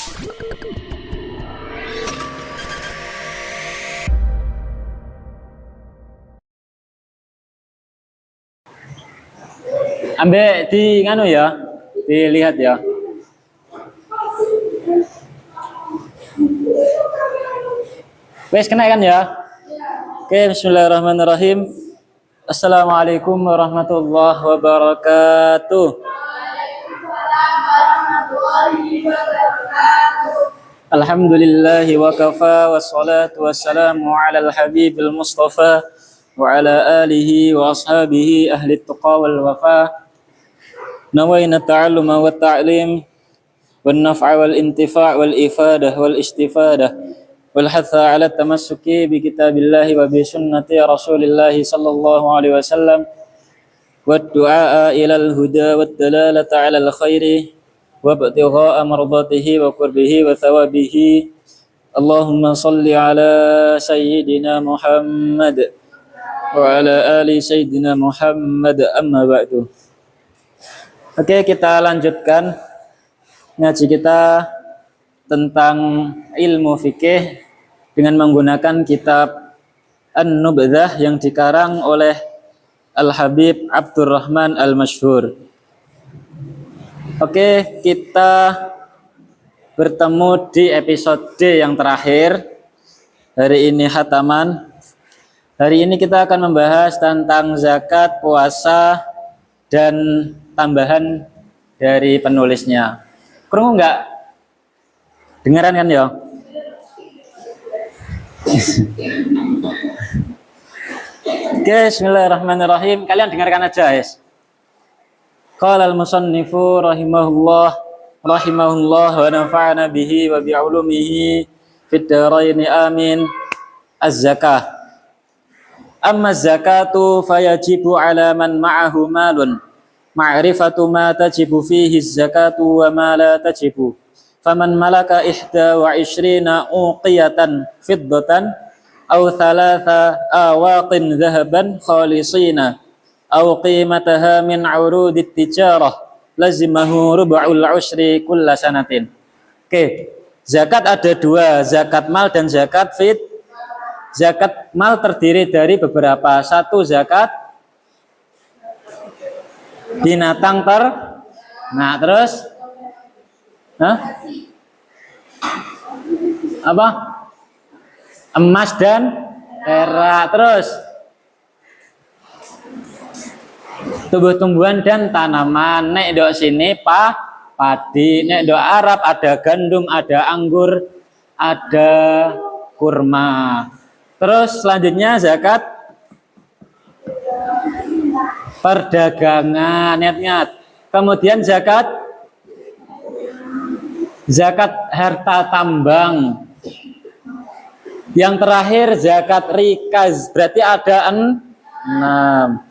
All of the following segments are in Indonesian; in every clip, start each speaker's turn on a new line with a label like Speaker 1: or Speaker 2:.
Speaker 1: Ambek di nganu ya, dilihat ya. Wes kena kan ya? Oke, bismillahirrahmanirrahim. Assalamualaikum warahmatullahi wabarakatuh. Alhamdulillahi wa kafa wassalatu wassalamu ala al-habibil mustafa wa ala alihi wa ashabihi ahli tuqa wal wafa. Nawaina ta'alluma wa ta'lim wan naf'a wal intifa' wal ifadah wal istifadah wal hatha 'ala tamassuki bi kitabillahi wa bi sunnati Rasulillah sallallahu alaihi wasallam wad du'a ila al huda wad dalalata 'ala al khairi wa ibtigha'a mardatihi wa qurbihi wa thawabihi. Allahumma salli ala sayyidina Muhammad wa ala ali sayyidina Muhammad, amma ba'du. Oke, kita lanjutkan ngaji kita tentang ilmu fikih dengan menggunakan kitab An-Nubdhah yang dikarang oleh Al-Habib Abdurrahman Al-Masyhur. Oke, kita bertemu di episode yang terakhir. Hari ini khataman. Hari ini kita akan membahas tentang zakat, puasa, dan tambahan dari penulisnya. Krungu enggak? Dengaran kan ya? Oke, bismillahirrahmanirrahim. Kalian dengarkan aja, guys. Qala al-musannifu rahimahullah wa nafa'ana bihi wa bi'ulumihi fid dharain amin. Az-zakah. Amma az-zakatu fayajibu 'ala man ma'ahu malun ma'rifatu ma tajibu fihi az-zakatu wa ma la tajibu. Faman malaka 21 uqiyatan fiddatan aw thalatha awaqin dhahaban khalisina aw qimataha min 'urudit tijarah lazimahu rub'ul 'ushri kulla sanatin. Oke, zakat ada dua, zakat mal dan zakat fit. Zakat mal terdiri dari beberapa. Satu, zakat binatang ternak, terus apa? Emas dan perak, terus tumbuh-tumbuhan dan tanaman. Nek dok sini padi, nek dok Arab ada gandum, ada anggur, ada kurma. Terus selanjutnya zakat perdagangan, niat-niat. Kemudian zakat harta tambang. Yang terakhir zakat rikaz, berarti ada 6.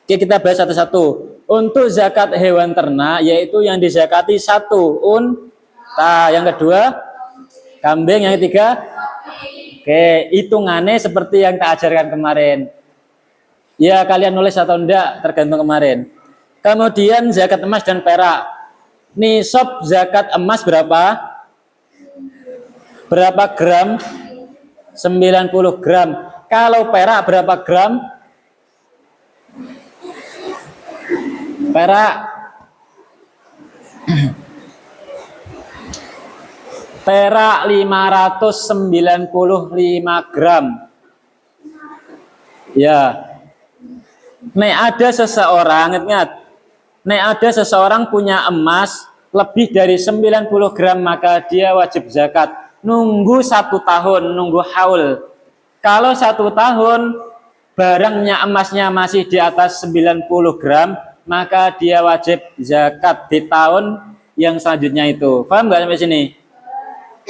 Speaker 1: Oke, kita bahas satu-satu. Untuk zakat hewan ternak, yaitu yang dizakati 1 unta, yang kedua kambing, yang ketiga. Oke, hitungannya seperti yang tak ajarkan kemarin. Ya, kalian nulis atau enggak tergantung kemarin. Kemudian zakat emas dan perak. Nisab zakat emas berapa? Berapa gram? 90 gram. Kalau perak berapa gram? Perak 595 gram. Ya. Nek ada seseorang punya emas lebih dari 90 gram, maka dia wajib zakat. Nunggu 1 tahun, nunggu haul. Kalau 1 tahun barangnya emasnya masih di atas 90 gram, maka dia wajib zakat di tahun yang selanjutnya itu. Paham nggak sampai sini?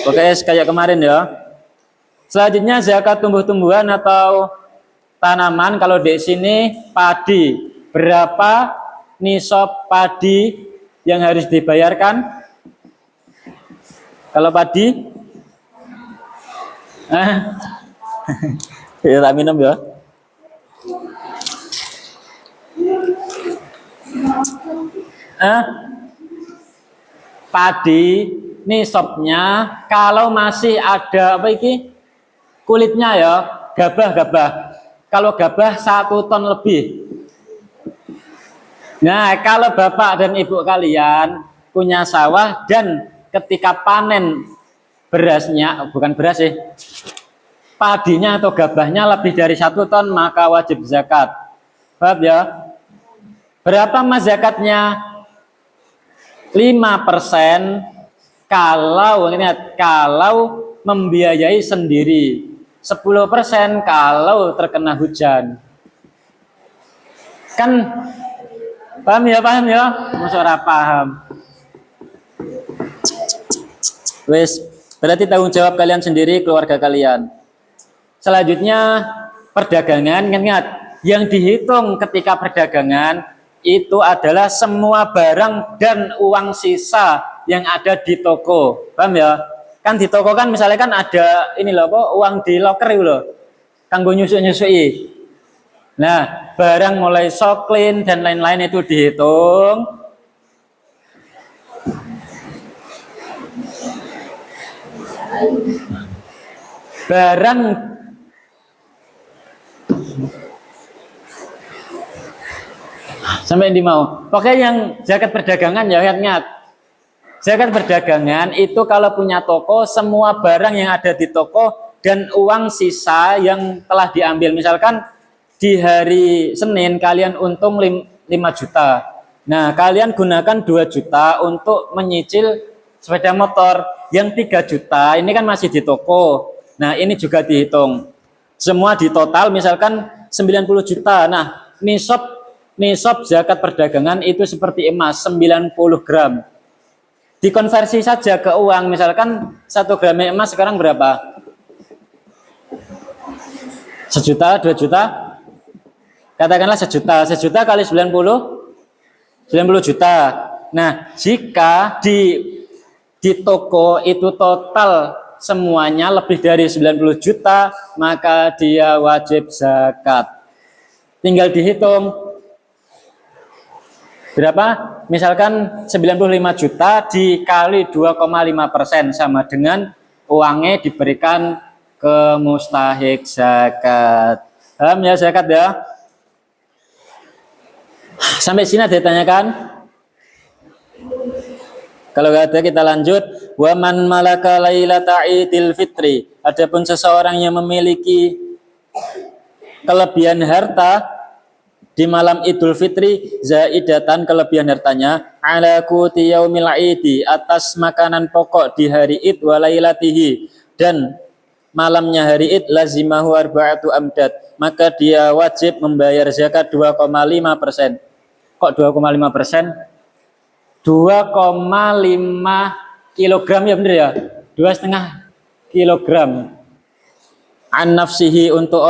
Speaker 1: Oke, kayak kemarin ya. Selanjutnya zakat tumbuh-tumbuhan atau tanaman. Kalau di sini padi. Berapa nisab padi yang harus dibayarkan? Kalau padi? Ya, tak minum ya. Padi nisabnya kalau masih ada apa iki? Kulitnya ya, gabah. Kalau gabah 1 ton lebih. Nah, kalau bapak dan ibu kalian punya sawah dan ketika panen berasnya, bukan beras sih, padinya atau gabahnya lebih dari 1 ton, maka wajib zakat. Paham ya? Berapa mas zakatnya? 5% kalau membiayai sendiri. 10% kalau terkena hujan. Kan paham ya? Masa ora paham. Wes, berarti tanggung jawab kalian sendiri, keluarga kalian. Selanjutnya perdagangan, ingat yang dihitung ketika perdagangan itu adalah semua barang dan uang sisa yang ada di toko. Paham ya? Kan di toko kan misalnya kan ada ini loh, apa, uang di loker itu loh, kanggo nyusuk-nyusui. Nah, barang mulai soklin dan lain-lain itu dihitung. Barang sampai di mau. Pokoknya yang zakat perdagangan ya ingat. Zakat perdagangan itu kalau punya toko, semua barang yang ada di toko dan uang sisa yang telah diambil. Misalkan di hari Senin kalian untung 5 juta. Nah, kalian gunakan 2 juta untuk menyicil sepeda motor. Yang 3 juta ini kan masih di toko. Nah, ini juga dihitung. Semua di total misalkan 90 juta. Nah, nisab zakat perdagangan itu seperti emas 90 gram. Dikonversi saja ke uang, misalkan 1 gram emas sekarang berapa? 1 juta, 2 juta? Katakanlah 1 juta. 1 juta kali 90 juta. Nah, jika di toko itu total semuanya lebih dari 90 juta, maka dia wajib zakat. Tinggal dihitung berapa? Misalkan 95 juta dikali 2,5% sama dengan uangnya diberikan ke mustahik zakat. Paham ya zakat ya? Sampai sini ada ditanyakan? Kalau nggak ada kita lanjut. Wa man malaka lailata idil fitri. Adapun seseorang yang memiliki kelebihan harta di malam Idul Fitri, zaidatan kelebihan hartanya ala quti yaumil idi, atas makanan pokok di hari Id walailatihi, dan malamnya hari Id, lazimahu arba'atu amdad, maka dia wajib membayar zakat 2,5%. Kok 2,5%? 2,5 kilogram ya benar ya? 2,5 kilogram. An nafsihi untuk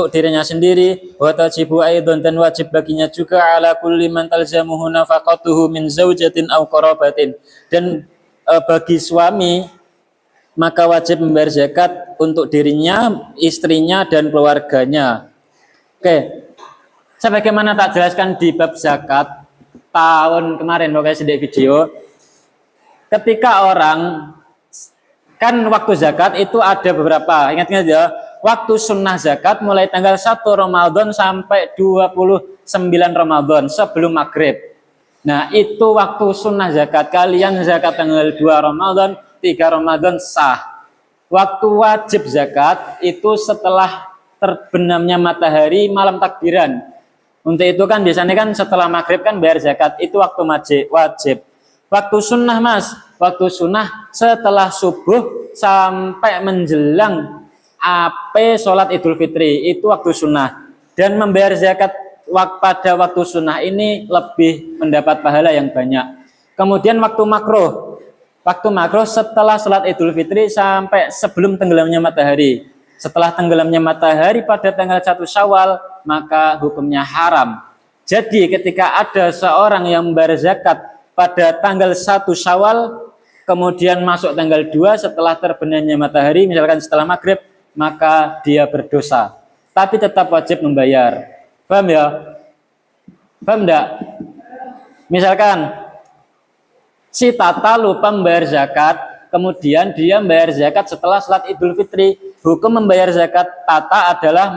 Speaker 1: dirinya sendiri, wa tajibu aidon, dan wajib baginya juga ala kulli man talzamuhu nafaqatuhu min zaujatin aw qarabatin, dan bagi suami maka wajib membayar zakat untuk dirinya, istrinya dan keluarganya. Oke. Sebagaimana tak jelaskan di bab zakat tahun kemarin pokoknya sedek video, ketika orang kan waktu zakat itu ada beberapa, ingat-ingat ya, waktu sunnah zakat mulai tanggal 1 Ramadan sampai 29 Ramadan sebelum maghrib. Nah, itu waktu sunnah zakat. Kalian zakat tanggal 2 Ramadan, 3 Ramadan sah. Waktu wajib zakat itu setelah terbenamnya matahari malam takbiran. Untuk itu kan biasanya kan setelah maghrib kan bayar zakat, itu waktu wajib. Waktu sunnah mas, waktu sunnah setelah subuh sampai menjelang sholat Idul Fitri, itu waktu sunnah. Dan membayar zakat pada waktu sunnah ini lebih mendapat pahala yang banyak. Kemudian waktu makruh setelah sholat Idul Fitri sampai sebelum tenggelamnya matahari. Setelah tenggelamnya matahari pada tanggal 1 Syawal, maka hukumnya haram. Jadi ketika ada seorang yang membayar zakat pada tanggal 1 Syawal, kemudian masuk tanggal 2 setelah terbenamnya matahari, misalkan setelah maghrib, maka dia berdosa. Tapi tetap wajib membayar. Paham ya? Paham enggak? Misalkan Si Tata lupa membayar zakat, kemudian dia membayar zakat setelah salat Idul Fitri. Hukum membayar zakat Tata adalah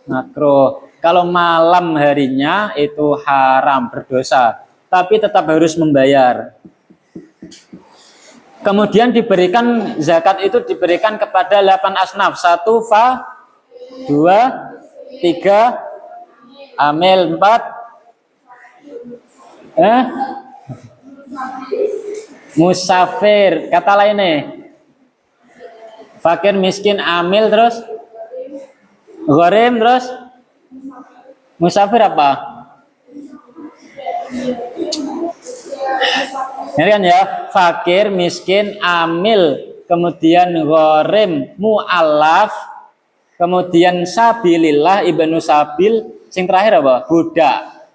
Speaker 1: makruh. Kalau malam harinya itu haram, berdosa, tapi tetap harus membayar. Kemudian diberikan zakat itu diberikan kepada 8 asnaf. 1 fa, 2, 3 amil, 4 musafir. Kata lainnya fakir, miskin, amil, terus gharim, terus musafir apa? Ini kan ya, fakir, miskin, amil, kemudian gharim, mu'allaf, kemudian sabilillah, ibnu sabil, sing terakhir apa? Budak.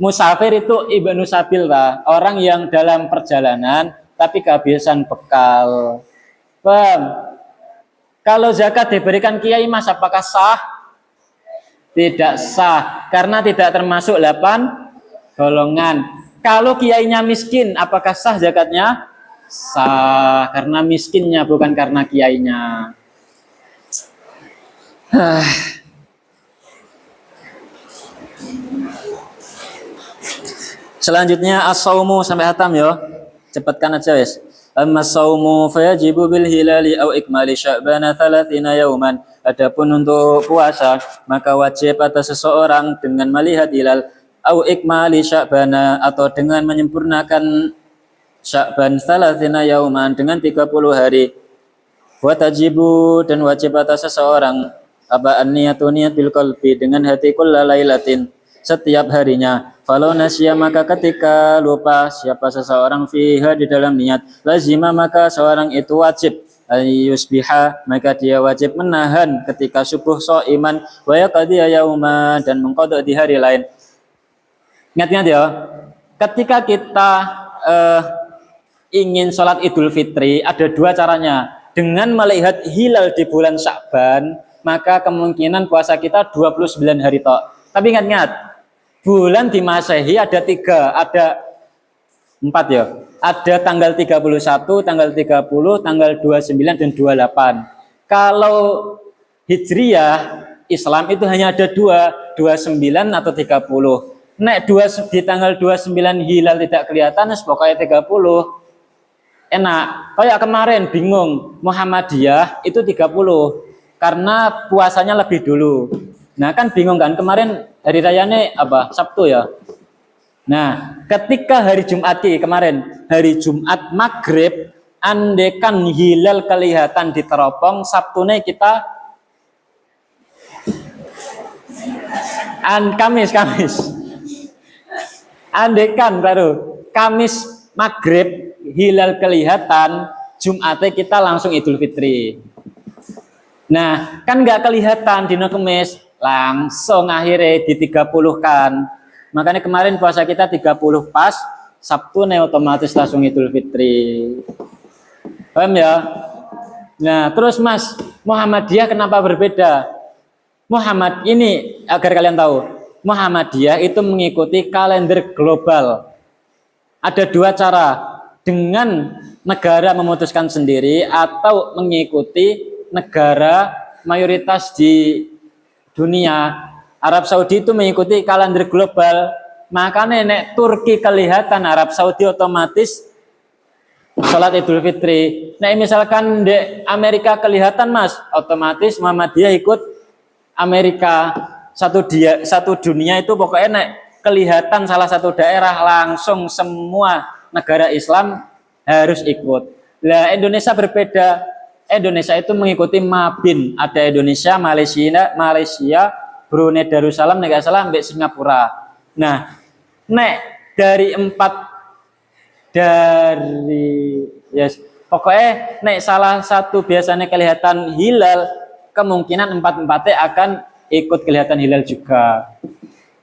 Speaker 1: Musafir itu ibnu sabil lah, orang yang dalam perjalanan tapi kehabisan bekal. Paham? Kalau zakat diberikan kiai mas, apakah sah? Tidak sah, karena tidak termasuk 8 golongan. Kalau kiainya miskin, apakah sah zakatnya? Sah, karena miskinnya bukan karena kiainya. Selanjutnya as-saumu sampai hatam ya. Cepatkan aja wes. Amma as-saumu fayajibu bil hilali au ikmali sya'bana 30 yauman. Adapun untuk puasa, maka wajib atas seseorang dengan melihat hilal au ikmali sya'bana, atau dengan menyempurnakan Sya'ban 30 yauman, dengan 30 hari. Wa tajibu, dan wajib atas seseorang apa an-niyatu, niat bil qalbi, dengan hati kullalailatin, setiap harinya. Falau nasya, maka ketika lupa siapa seseorang fiha, di dalam niat, lazima, maka seorang itu wajib ayusbiha, maka dia wajib menahan ketika subuh shaiman, wa yaqdi yauma, dan mengqadha di hari lain. Ingat-ingat ya, ketika kita ingin sholat Idul Fitri, ada 2 caranya. Dengan melihat hilal di bulan Sya'ban, maka kemungkinan puasa kita 29 hari tok. Tapi ingat-ingat, bulan di Masehi ada 3, ada 4 ya. Ada tanggal 31, tanggal 30, tanggal 29 dan 28. Kalau Hijriyah Islam itu hanya ada 2, 29 atau 30. Nek di tanggal 29 hilal tidak kelihatan, pokoknya 30. Enak. Kayak kemarin bingung, Muhammadiyah itu 30 karena puasanya lebih dulu. Nah, kan bingung kan, kemarin hari rayanya apa? Sabtu ya. Nah, ketika hari Jumat kemarin, hari Jumat maghrib, andekan hilal kelihatan di teropong, Sabtunya kita Kamis. Andekan baru Kamis maghrib hilal kelihatan, Jumatnya kita langsung Idul Fitri. Nah, kan nggak kelihatan dino Kamis, langsung akhirnya di 30 kan. Makanya kemarin puasa kita 30 pas, Sabtu nih otomatis langsung Idul Fitri. Paham ya? Nah, terus Mas, Muhammadiyah kenapa berbeda? Muhammad ini agar kalian tahu, Muhammadiyah itu mengikuti kalender global. Ada 2 cara, dengan negara memutuskan sendiri atau mengikuti negara mayoritas di dunia. Arab Saudi itu mengikuti kalender global, makanya nek Turki kelihatan, Arab Saudi otomatis sholat Idul Fitri. Nah, misalkan di Amerika kelihatan Mas, otomatis Muhammadiyah ikut Amerika. Satu dunia itu pokoknya nek kelihatan salah satu daerah, langsung semua negara Islam harus ikut. Nah, Indonesia berbeda. Indonesia itu mengikuti Mabin. Ada Indonesia, Malaysia, Brunei Darussalam, nggak salah, sampai Singapura. Nah, nek dari pokoknya nek salah satu biasanya kelihatan hilal, kemungkinan 4-4-nya akan ikut kelihatan hilal juga.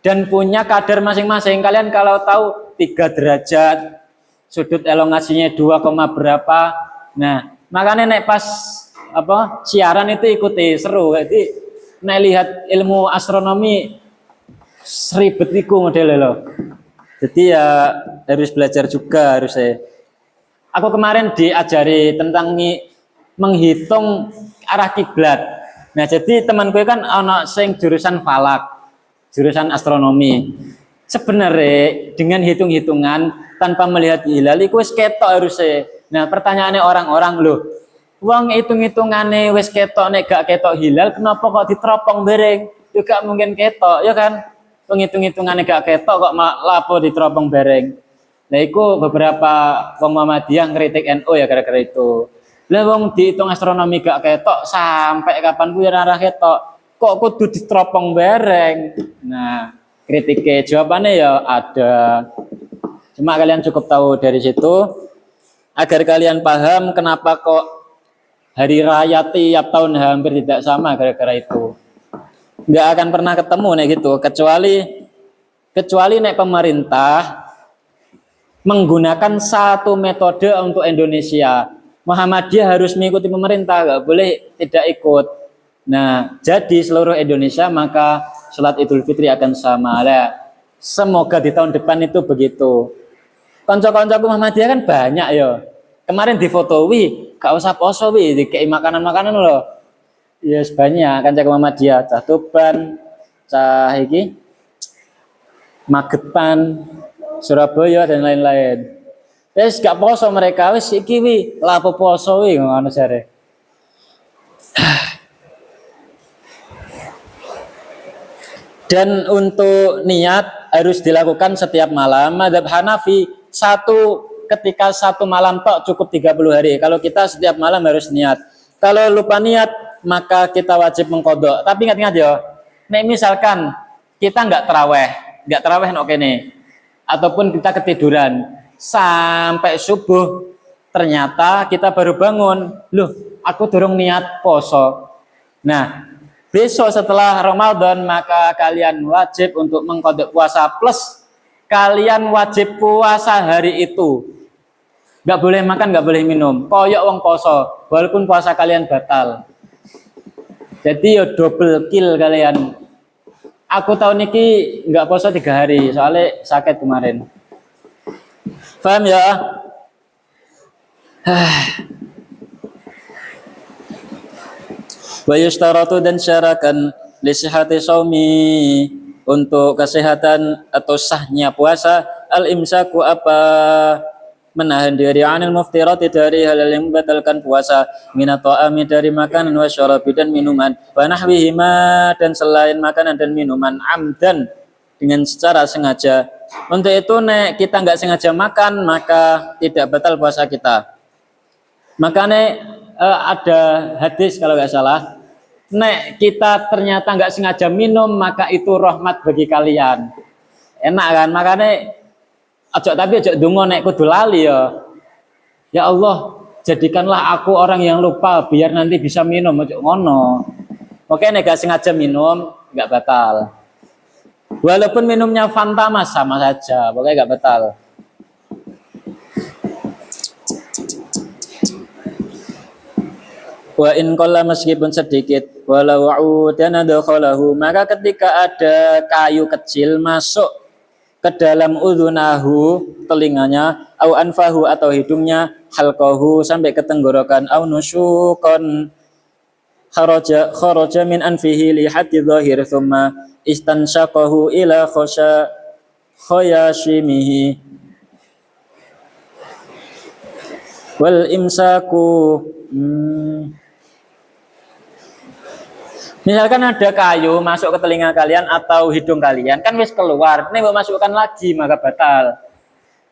Speaker 1: Dan punya kadar masing-masing. Kalian kalau tahu 3 derajat, sudut elongasinya 2, berapa. Nah, makanya nek pas siaran itu ikuti, seru. Jadi nek lihat ilmu astronomi seribet iku model loh. Jadi ya harus belajar juga harus saya. Aku kemarin diajari tentang menghitung arah kiblat. Nah, jadi temanku kan ono sing jurusan falak, jurusan astronomi. Sebenarnya dengan hitung-hitungan tanpa melihat hilal iku wis ketok harusnya. Nah, pertanyaannya orang-orang loh, wong hitung-hitungane wis ketok nek gak ketok hilal, kenapa kok diteropong bereng? Juga mungkin ketok, ya kan? Penghitung-hitungannya gak ketok kok lapo diteropong bereng. Nah, itu beberapa wong Muhammadiyah ngeritik NU ya gara-gara itu. Lah wong dihitung astronomi gak ketok sampai kapan kuwi ora ketok. Kok kudu diteropong bereng? Nah, kritiknya jawabannya ya ada. Cuma kalian cukup tahu dari situ agar kalian paham kenapa kok hari raya tiap tahun hampir tidak sama gara-gara itu. Nggak akan pernah ketemu nih gitu, kecuali nek pemerintah menggunakan satu metode untuk Indonesia. Muhammadiyah harus mengikuti pemerintah, nggak boleh tidak ikut. Nah, jadi seluruh Indonesia maka sholat Idul Fitri akan sama. Nah, semoga di tahun depan itu begitu. Konco-koncoku Muhammadiyah kan banyak ya. Kemarin difotowi, gak usah poso wi, dikei makanan-makanan loh. Yes, banyak kan cak Muhammadiyah, cah Tuban, cah iki, Magetan, Surabaya dan lain-lain. Wis gak poso mereka, wis iki wi, lapo poso wi ngono jare. Dan untuk niat harus dilakukan setiap malam. Madzhab Hanafi ketika satu malam tok cukup 30 hari. Kalau kita setiap malam harus niat. Kalau lupa niat maka kita wajib mengkodok. Tapi ingat-ingat ya, nek misalkan kita nggak terawih oke nih, ataupun kita ketiduran sampai subuh, ternyata kita baru bangun, loh, aku durung niat poso. Nah, besok setelah Ramadan maka kalian wajib untuk mengkodok puasa plus kalian wajib puasa hari itu. Nggak boleh makan, nggak boleh minum. Koyok wong poso, walaupun puasa kalian batal. Jadi yo double kill kalian. Aku tahun ini nggak poso 3 hari, soalnya sakit kemarin. Paham ya? Wa yustaratu dan syarakan li sihhati shaumi, untuk kesehatan atau sahnya puasa al-imsaku apa menahan diri anil muftirati dari hal yang membatalkan puasa, minat ta'ami dari makanan, wa syarabi dan minuman, wa nahwihima dan selain makanan dan minuman, amdan dengan secara sengaja. Untuk itu nek kita nggak sengaja makan maka tidak batal puasa kita. Makanya ada hadis kalau nggak salah, nek kita ternyata nggak sengaja minum maka itu rahmat bagi kalian. Enak kan? Makanya ojo dongo nek kudu lali ya. Ya Allah, jadikanlah aku orang yang lupa biar nanti bisa minum, ojo ngono. Oke, nek gak sengaja minum nggak batal. Walaupun minumnya Fanta mas sama saja, pokoknya nggak batal. Wa in qalla meskipun sedikit, walau udana dakhalahu, maka ketika ada kayu kecil masuk ke dalam udhunahu telinganya, au anfahu atau hidungnya, halqahu sampai ke tenggorokan, au nusyukon kharaja min anfihi li hati dhahir thumma istansyaqahu ila khayashimihi wal imsaku. Misalkan ada kayu masuk ke telinga kalian atau hidung kalian, kan wis keluar, ini mau masukkan lagi maka batal.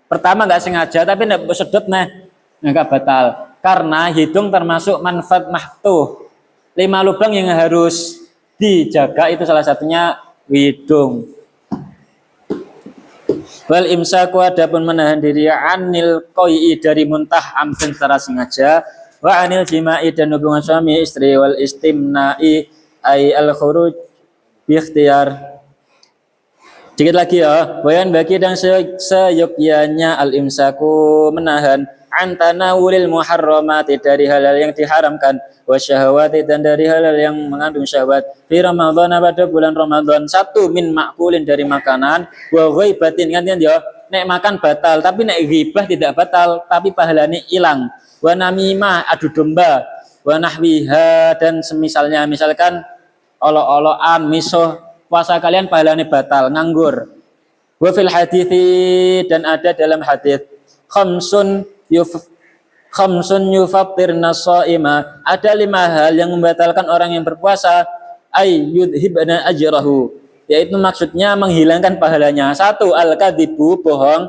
Speaker 1: Pertama nggak sengaja, tapi nggak sedot maka batal. Karena hidung termasuk manfaat mahtuh. 5 lubang yang harus dijaga itu salah satunya hidung. Wal imsaku adapun menahan diri anil qoi dari muntah amdan secara sengaja, wa anil jima'i dan hubungan suami istri, wal istimna'i ay al-khuruj bi ikhtiar. Dikit lagi ya, wayan bagi dan seyogyanya al-imsaku menahan antana wulil muharramati dari hal-hal yang diharamkan, wasyahawati dan dari hal-hal yang mengandung syahwat, di Ramadan pada bulan Ramadan, satu min makulin dari makanan, wa ghaibatin, ingat ya, nek makan batal, tapi nek ghibah tidak batal, tapi pahalanya hilang. Wa namimah adu domba, wa nahwiha dan semisalnya, misalkan olo-oloan, miso, puasa kalian pahalanya batal, nganggur. Wa fil hadithi dan ada dalam hadis khamsun yufattirna shaima, ada 5 hal yang membatalkan orang yang berpuasa, ay yudhibna ajrahu, yaitu maksudnya menghilangkan pahalanya. 1 al-kadzibu, bohong,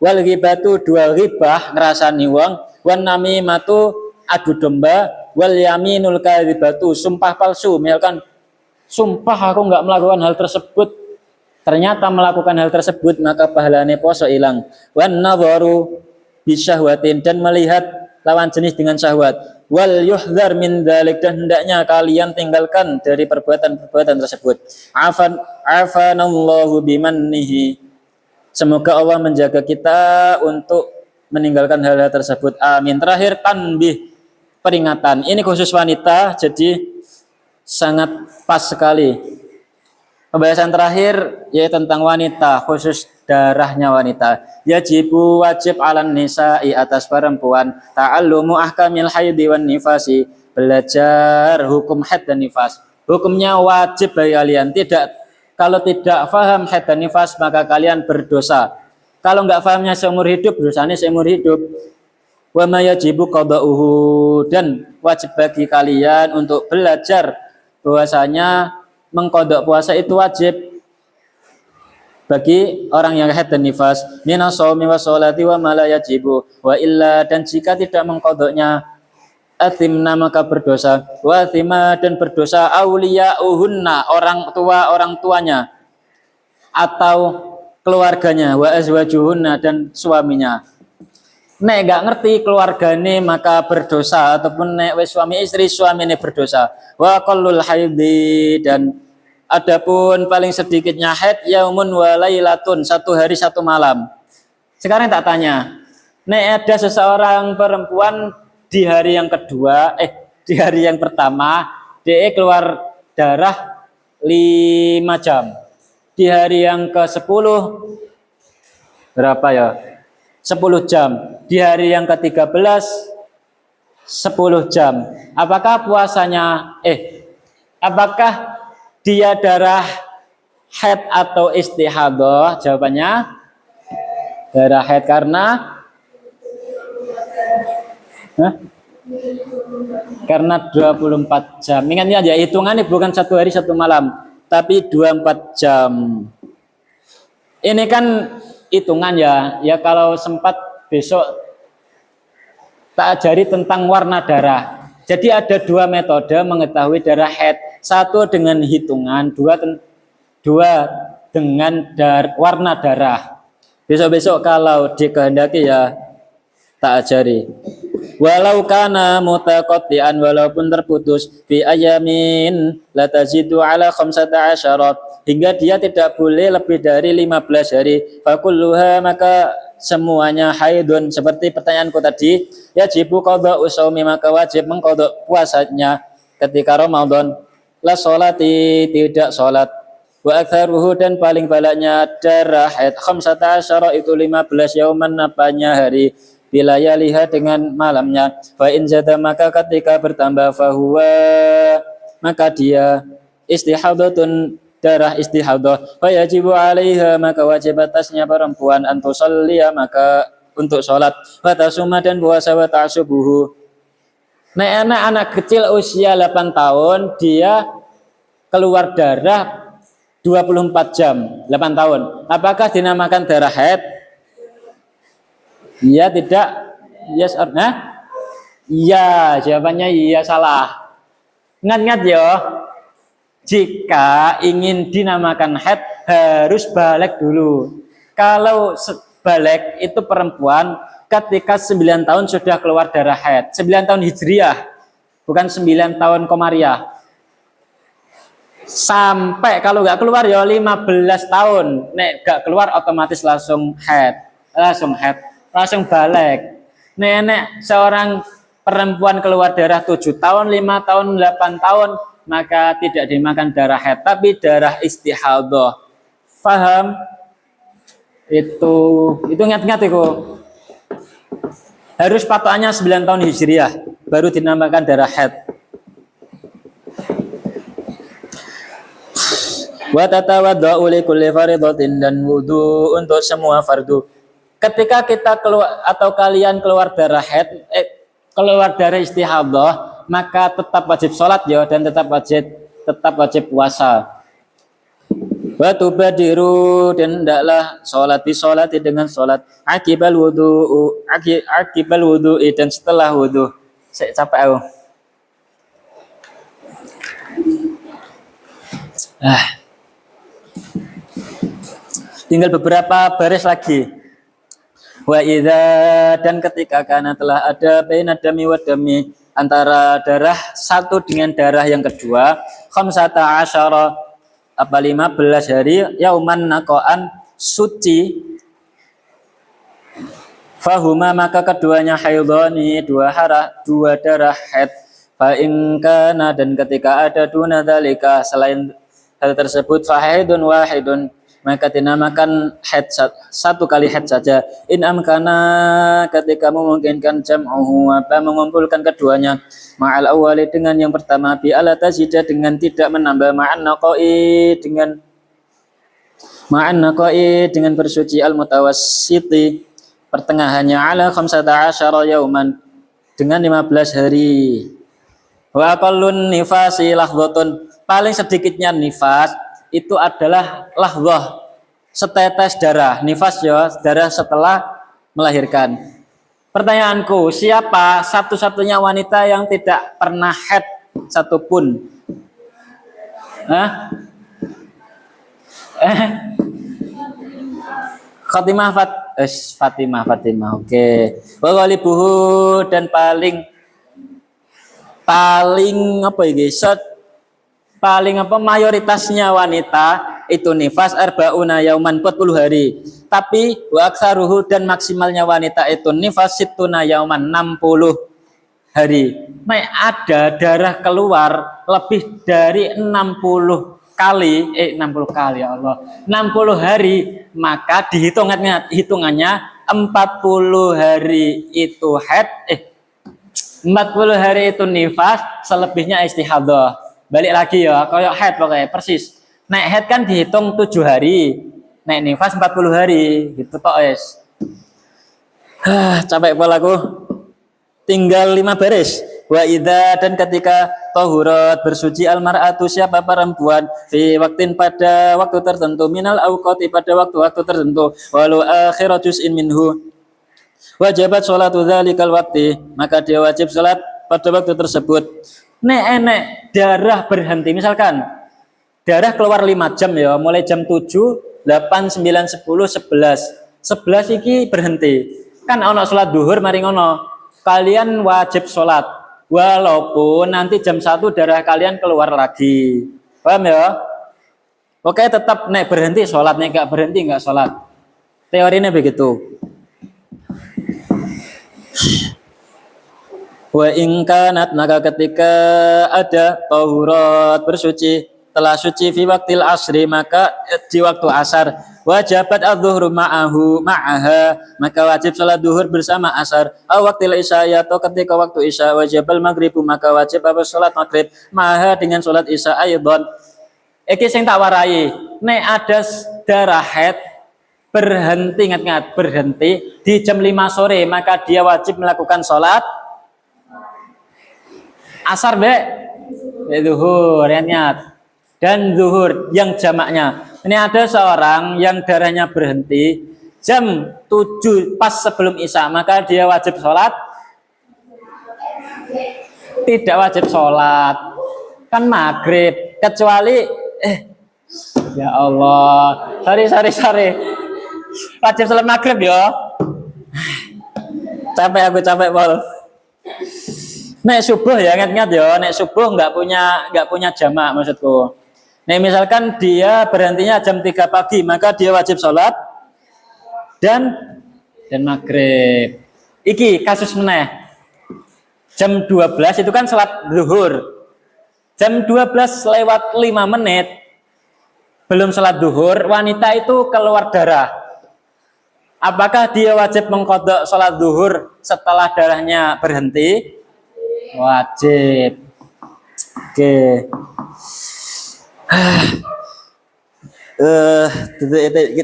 Speaker 1: wal ghibatu, 2 ghibah ngrasani wong, wan namimatu adu domba, wal yaminul kadzibatu, sumpah palsu, misalkan sumpah aku enggak melakukan hal tersebut, ternyata melakukan hal tersebut, maka pahalanya poso hilang. Wan nadharu bisyahwatin, dan melihat lawan jenis dengan syahwat. Wal yuhdhar min dzalik, dan hendaknya kalian tinggalkan dari perbuatan-perbuatan tersebut. Afanallahu bimannihi, semoga Allah menjaga kita untuk meninggalkan hal-hal tersebut. Amin. Terakhir tanbih, peringatan. Ini khusus wanita, jadi sangat pas sekali. Pembahasan terakhir yaitu tentang wanita, khusus darahnya wanita. Yajibu, wajib alan nisa'i, atas perempuan, ta'allumu ahkamil haidi wan nifasi, belajar hukum haid dan nifas. Hukumnya wajib bagi kalian. Kalau tidak faham haid dan nifas, maka kalian berdosa. Kalau enggak fahamnya seumur hidup, dosanya seumur hidup. Wa ma yajibu qada'uhu, dan wajib bagi kalian untuk belajar bahwasanya mengqada puasa itu wajib bagi orang yang haid dan nifas. Minas shaumi was sholati wa ma la yajibu, wa illa, dan jika tidak mengqadanya, athimna, maka berdosa, wa athima, dan berdosa auliyauhunna, orang tuanya atau keluarganya, wa azwajuhunna, dan suaminya. Nek gak ngerti keluargane maka berdosa, ataupun nek wis suami istri suaminya berdosa. Wa qallul haidhi, dan adapun paling sedikitnya haid yaumun wa lailatun, 1 hari 1 malam. Sekarang tak tanya, nek ada seseorang perempuan di hari yang kedua, di hari yang pertama dia keluar darah 5 jam. Di hari yang ke-10 berapa ya? 10 jam. Di hari yang ke-13 10 jam. Apakah puasanya apakah dia darah haid atau istihadah? Jawabannya darah haid, karena 24 jam. Ingatnya aja, hitungannya bukan 1 hari 1 malam, tapi 24 jam. Ini kan hitungan ya kalau sempat besok tak ajari tentang warna darah. Jadi ada 2 metode mengetahui darah haid. 1 dengan hitungan, 2 dengan warna darah. Besok-besok kalau dikehendaki ya tak ajari. Walau kana mutaqatti'an, walaupun terputus, fi ayamin la tazidu ala 15, hingga dia tidak boleh lebih dari 15 hari. Fakulluha, maka semuanya haidun, seperti pertanyaanku tadi. Yajibu qada'u shaumi, maka wajib mengqada puasanya ketika Ramadan. La sholati, tidak sholat. Wa aktsaruhu, dan paling banyaknya darah haid 15 itu 15 yauman, apanya hari, bilayaliha, dengan malamnya. Fa in zada, maka ketika bertambah, fahuwa, maka dia istihadatun, darah istihadah. Fa yajibu 'alaiha, maka wajib atasnya perempuan, antusalliya, maka untuk sholat, wa tasuma, dan puasa, wa ta'subuhu. Anak kecil usia 8 tahun dia keluar darah 24 jam, 8 tahun. Apakah dinamakan darah haid? Iya, tidak? Yes or no? Iya, jawabannya iya, salah. Ingat-ingat ya, jika ingin dinamakan haid harus balik dulu. Kalau balik itu perempuan ketika 9 tahun sudah keluar darah haid. 9 tahun hijriah, bukan 9 tahun komariah. Sampai kalau nggak keluar ya 15 tahun. Nek nggak keluar otomatis langsung haid. Langsung balik. Nenek seorang perempuan keluar darah 7 tahun, 5 tahun, 8 tahun, maka tidak dimakan darah haid, tapi darah istihadah. Faham? Itu ingat-ingat itu. Harus patokannya 9 tahun Hijriah baru dinamakan darah haid. Wa tatawadda'u li kulli fardhatin, dan wudu untuk semua fardu. Ketika kita keluar atau kalian keluar darah haid, keluar darah istihadhah, maka tetap wajib sholat ya, dan tetap wajib puasa. Wa tubadiru, dan hendaklah disolati dengan sholat akibal wudu dan setelah wudu. Saya capek aku. Tinggal beberapa baris lagi. Wa idza, dan ketika kana telah ada baina dami wa dami, antara darah satu dengan darah yang kedua, 15 hari yauman naqaan suci, fahuma maka keduanya haidhani, dua darah haid. Fa in kana, dan ketika ada duna dzalika, selain hal tersebut, fahidun wahidun, maka dinamakan haid satu kali haid saja. In amkana, ketika memungkinkan jam'uhu, apa mengumpulkan keduanya, ma'al awwali dengan yang pertama, bi ala tazida dengan tidak menambah, ma'an naqai dengan bersuci, al mutawassiti pertengahannya, ala 15 yauman dengan 15 hari. Wa aqallun nifasi lahdhatun, paling sedikitnya nifas itu adalah lahdzah, setetes darah. Nifas ya, darah setelah melahirkan. Pertanyaanku, siapa satu-satunya wanita yang tidak pernah haid satupun? Fatimah. Oke. Wa ghalibuhu, dan paling mayoritasnya wanita itu nifas arba'una yauman, 40 hari. Tapi wa aktsaruhu, dan maksimalnya wanita itu nifas sittuna yauman, 60 hari. Nah, ada darah keluar lebih dari 60 kali, 60 kali, ya Allah, 60 hari, maka hitungannya 40 hari itu haid, 40 hari itu nifas, selebihnya istihadhah. Balik lagi ya, kayak haid pokoknya persis. Nek haid kan dihitung 7 hari, nek nifas 40 hari, gitu tok es. Capek pola aku. Tinggal 5 baris. Wa idza, dan ketika tahurat bersuci almar'atu, siapa perempuan, fi waktin pada waktu tertentu, minal awqati pada waktu-waktu tertentu, walau akhirat juz'in minhu, wajibat sholatu dzalikal waqti, maka dia wajib salat pada waktu tersebut. Nek darah berhenti, misalkan darah keluar 5 jam ya, mulai jam 7, 8, 9, 10, 11 iki berhenti. Kan ono salat duhur mari ngono. Kalian wajib salat walaupun nanti jam 1 darah kalian keluar lagi. Paham ya? Oke, tetap nek berhenti salat, nek enggak berhenti enggak salat. Teorinya begitu. Wa in kanat, maka ketika ada tahurat bersuci, telah suci fi waktil asri, maka di waktu asar, wajibat adzuhru ma'aha, maka wajib salat duhur bersama asar, aw waktil isya, atau ketika waktu isya, wajibal maghribu, maka wajib apa salat maghrib ma'aha dengan salat isya aidon. Iki sing tak warai, nek ada darah haid berhenti, ingat berhenti di jam 5 sore, maka dia wajib melakukan salat asar zuhur, ingat. Dan zuhur yang jamaknya. Ini ada seorang yang darahnya berhenti jam 7 pas sebelum isya, maka dia wajib sholat? Tidak wajib sholat, kan maghrib, kecuali ya Allah, sorry, wajib sholat maghrib ya. Capek Pol. Nek subuh ya, ingat ya, nek subuh nggak punya jamak, maksudku. Nek misalkan dia berhentinya jam 3 pagi, maka dia wajib sholat dan maghrib. Iki kasus meneh. Jam 12 itu kan sholat zuhur. Jam 12 lewat 5 menit belum sholat zuhur, wanita itu keluar darah. Apakah dia wajib mengqadha sholat zuhur setelah darahnya berhenti? Wajib. Oke.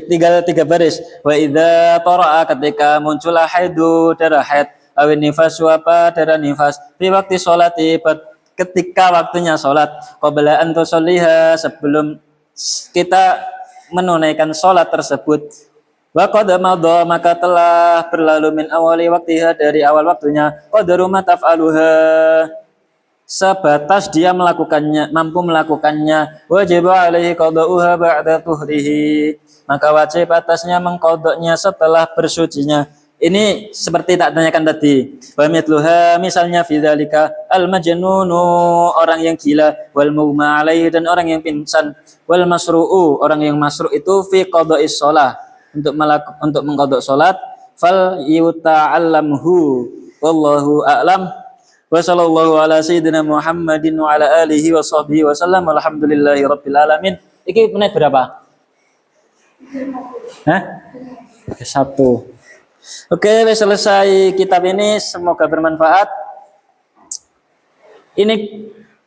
Speaker 1: Tinggal 3 baris. Wa idza tara'a ketika muncullah haidu darah haid awin nifas apa darah nifas fi waktu sholati ketika waktunya sholat qabla an tusalliha sebelum kita menunaikan sholat tersebut wa qad madha maka telah berlalu min awali waktiha dari awal waktunya qadru ma taf'aluha sebatas dia melakukannya, mampu melakukannya, wajib alaihi qada'uha ba'da tuhrihi, maka wajib atasnya mengqadanya setelah bersucinya. Ini seperti tak tanyakan tadi. Wa mithluha misalnya fi dzalika al majnunu orang yang gila wal mughma alaihi dan orang yang pingsan wal masru'u orang yang masru' itu fi qada'is shalah untuk mengqada' salat fal yuta'allamhu wallahu a'lam. Wa sallallahu ala sayyidina Muhammadin wa ala alihi wa sahbihi wa sallam alhamdulillahi rabbil alamin. Iki menit berapa? Hah? Satu. Oke, selesai kitab ini, semoga bermanfaat. Ini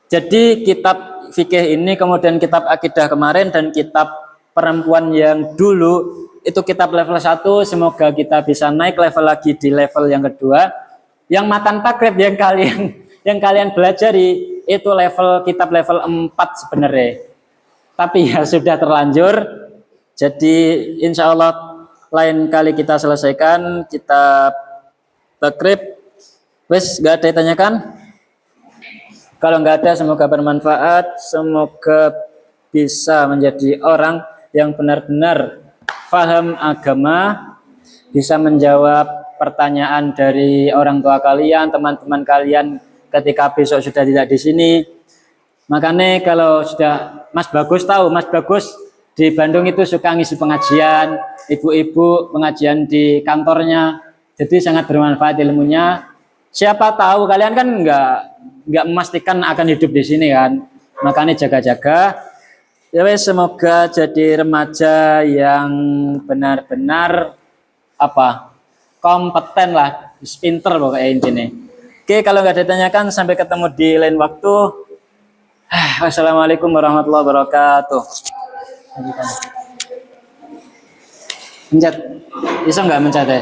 Speaker 1: jadi kitab fikih ini, kemudian kitab akidah kemarin dan kitab perempuan yang dulu itu kitab level 1, semoga kita bisa naik level lagi di level yang kedua. Yang matan takrib yang kalian pelajari itu level kitab level 4 sebenarnya. Tapi ya sudah terlanjur. Jadi insya Allah lain kali kita selesaikan kitab takrib. Wes gak ada yang tanyakan? Kalau nggak ada semoga bermanfaat. Semoga bisa menjadi orang yang benar-benar paham agama, bisa menjawab pertanyaan dari orang tua kalian, teman-teman kalian ketika besok sudah tidak di sini. Makanya kalau sudah Mas Bagus tahu, Mas Bagus di Bandung itu suka ngisi pengajian, ibu-ibu pengajian di kantornya. Jadi sangat bermanfaat ilmunya. Siapa tahu kalian kan nggak memastikan akan hidup di sini kan. Makanya jaga-jaga. Ya wes, semoga jadi remaja yang benar-benar kompeten lah, pinter pokoknya intinya. Oke, kalau nggak ditanyakan sampai ketemu di lain waktu. Wassalamualaikum warahmatullahi wabarakatuh. Mencet, bisa nggak mencet ya?